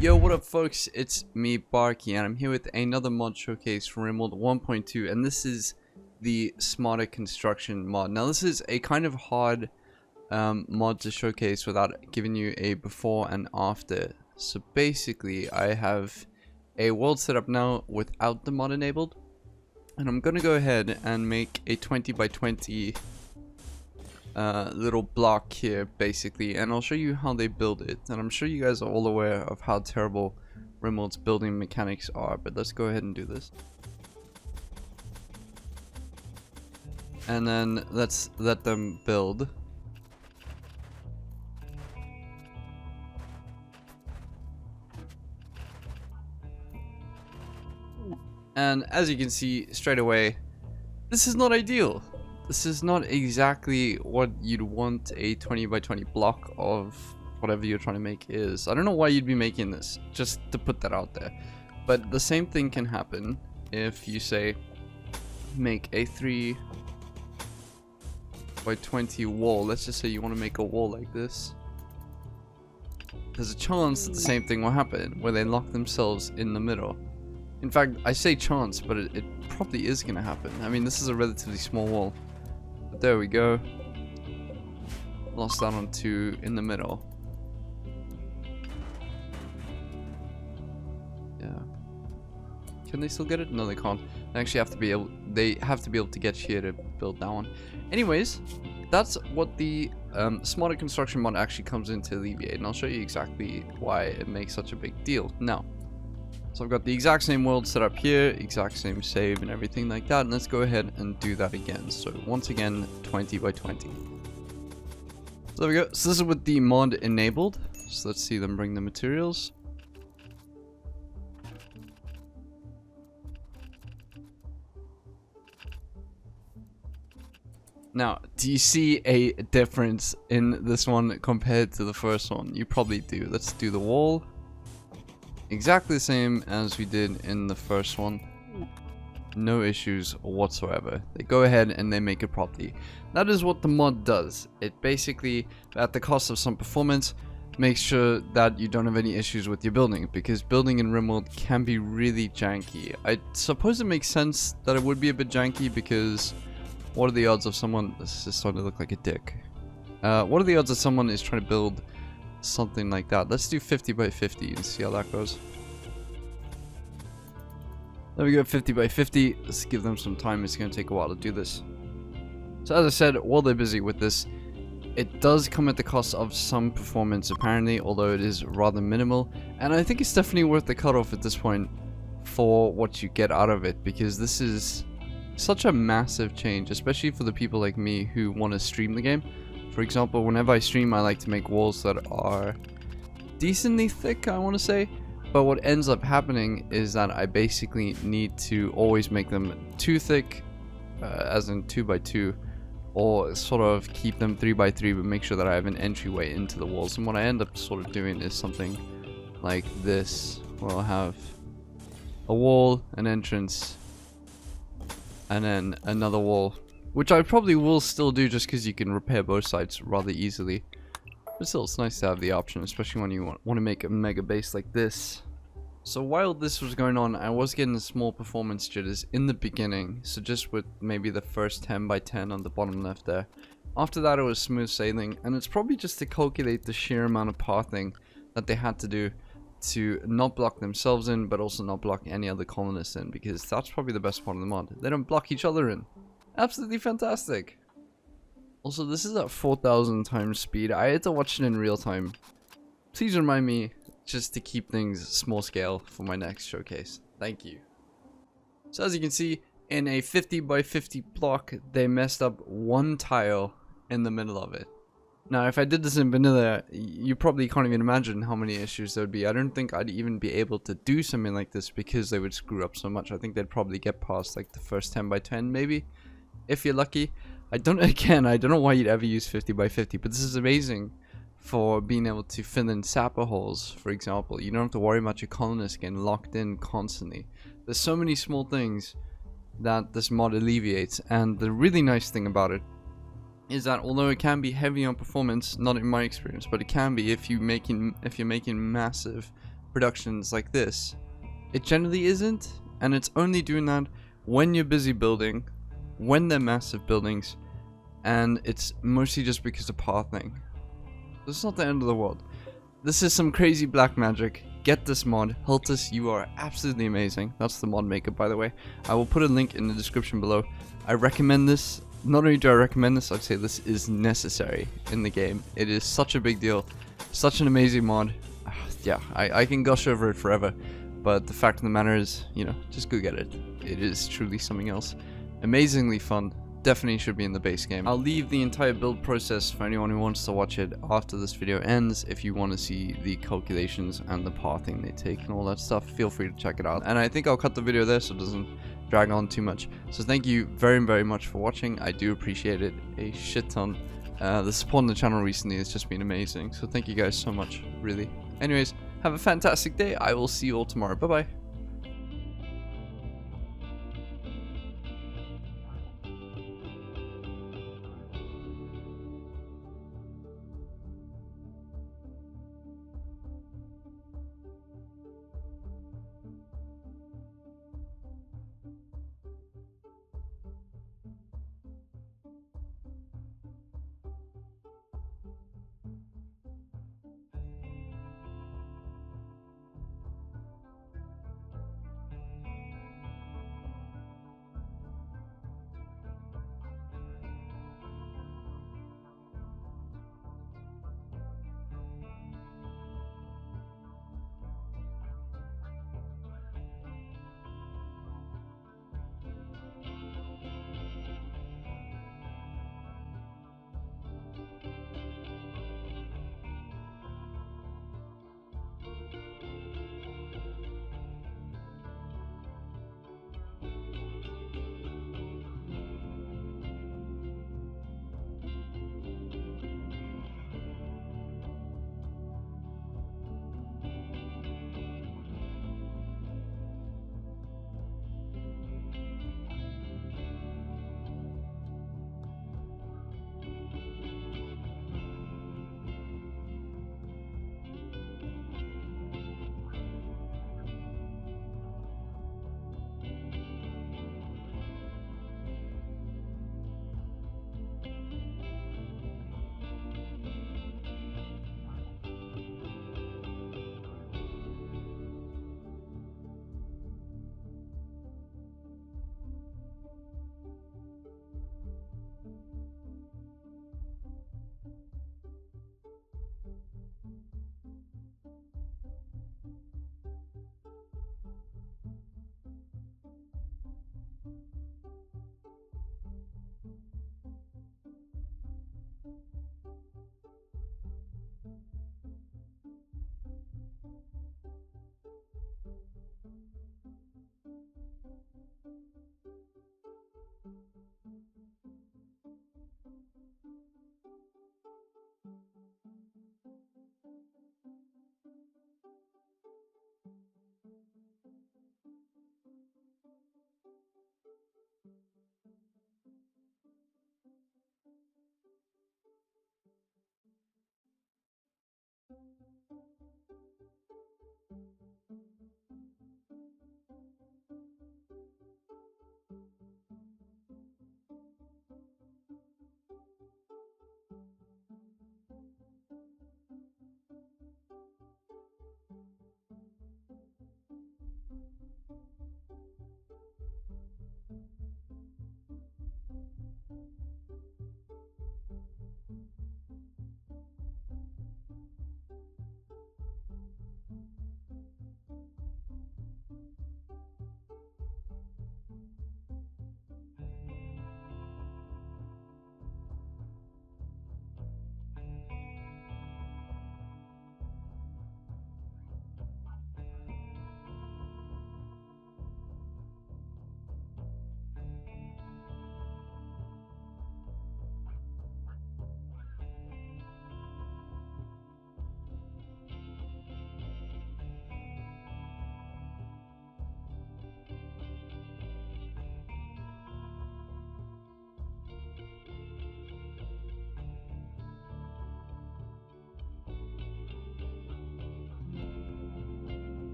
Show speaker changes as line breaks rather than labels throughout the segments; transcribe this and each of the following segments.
Yo, what up folks, it's me BaRKy and I'm here with another mod showcase from Rimworld 1.2, and this is the smarter construction mod. Now this is a kind of hard mod to showcase without giving you a before and after. So basically I have a world set up now without the mod enabled, and I'm gonna go ahead and make a 20 by 20 little block here basically, and I'll show you how they build it. And I'm sure you guys are all aware of how terrible Rimworld's building mechanics are, but let's go ahead and do this. And then let's let them build. And as you can see straight away, this is not ideal. This is not exactly what you'd want a 20 by 20 block of whatever you're trying to make is. I don't know why you'd be making this, just to put that out there. But the same thing can happen if you say make a 3 by 20 wall. Let's just say you want to make a wall like this. There's a chance that the same thing will happen, where they lock themselves in the middle. In fact, I say chance, but it probably is going to happen. I mean, this is a relatively small wall. But there we go. Lost that on 2 in the middle. Yeah. Can they still get it? No, they can't. They actually have to be able. They have to be able to get here to build that one. Anyways, that's what the smarter construction mod actually comes in to alleviate, and I'll show you exactly why it makes such a big deal now. So I've got the exact same world set up here, exact same save and everything like that, and let's go ahead and do that again. So once again, 20 by 20. So there we go. So this is with the mod enabled. So let's see them bring the materials. Now, do you see a difference in this one compared to the first one? You probably do. Let's do the wall. Exactly the same as we did in the first one. No issues whatsoever. They go ahead and they make it properly. That is what the mod does. It basically, at the cost of some performance, makes sure that you don't have any issues with your building, because building in Rimworld can be really janky. I suppose it makes sense that it would be a bit janky, because what are the odds of someone... This is starting to look like a dick. What are the odds that someone is trying to build something like that? Let's do 50 by 50 and see how that goes. There we go, 50 by 50. Let's give them some time. It's going to take a while to do this. So as I said, while they're busy with this, it does come at the cost of some performance apparently, although it is rather minimal. And I think it's definitely worth the cutoff at this point for what you get out of it, because this is such a massive change, especially for the people like me who want to stream the game. For example, whenever I stream, I like to make walls that are decently thick, I want to say. But what ends up happening is that I basically need to always make them too thick, as in 2 by 2, or sort of keep them 3 by 3, but make sure that I have an entryway into the walls. And what I end up sort of doing is something like this, where I'll have a wall, an entrance, and then another wall. Which I probably will still do, just because you can repair both sides rather easily. But still, it's nice to have the option, especially when you want to make a mega base like this. So while this was going on, I was getting small performance jitters in the beginning. So just with maybe the first 10 by 10 on the bottom left there. After that, it was smooth sailing. And it's probably just to calculate the sheer amount of pathing that they had to do to not block themselves in, but also not block any other colonists in. Because that's probably the best part of the mod. They don't block each other in. Absolutely fantastic. Also, this is at 4,000 times speed. I had to watch it in real time. Please remind me just to keep things small scale for my next showcase. Thank you. So as you can see, in a 50 by 50 block, they messed up one tile in the middle of it. Now, if I did this in vanilla, you probably can't even imagine how many issues there would be. I don't think I'd even be able to do something like this, because they would screw up so much. I think they'd probably get past like the first 10 by 10 maybe, if you're lucky. I don't know why you'd ever use 50 by 50, but this is amazing for being able to fill in sapper holes, for example. You don't have to worry about your colonists getting locked in constantly. There's so many small things that this mod alleviates, and the really nice thing about it is that although it can be heavy on performance, not in my experience, but it can be if you're making massive productions like this, it generally isn't, and it's only doing that when you're busy building, when they're massive buildings, and it's mostly just because of pathing. This is not the end of the world. This is some crazy black magic. Get this mod. Hiltus, you are absolutely amazing. That's the mod maker, by the way. I will put a link in the description below. I recommend this. Not only do I recommend this, I'd say this is necessary in the game. It is such a big deal. Such an amazing mod. Yeah, I can gush over it forever. But the fact of the matter is, you know, just go get it. It is truly something else. Amazingly fun. Definitely should be in the base game. I'll leave the entire build process for anyone who wants to watch it after this video ends. If you want to see the calculations and the pathing they take and all that stuff, feel free to check it out. And I think I'll cut the video there so it doesn't drag on too much. So thank you very, very much for watching. I do appreciate it a shit ton. The support on the channel recently has just been amazing. So thank you guys so much, really. Anyways, have a fantastic day. I will see you all tomorrow. Bye-bye.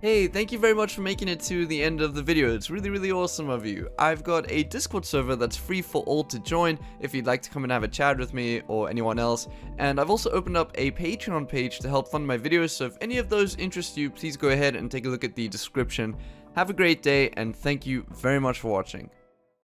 Hey, thank you very much for making it to the end of the video. It's really awesome of you. I've got a Discord server that's free for all to join if you'd like to come and have a chat with me or anyone else. And I've also opened up a Patreon page to help fund my videos, so if any of those interest you, please go ahead and take a look at the description. Have a great day, and thank you very much for watching.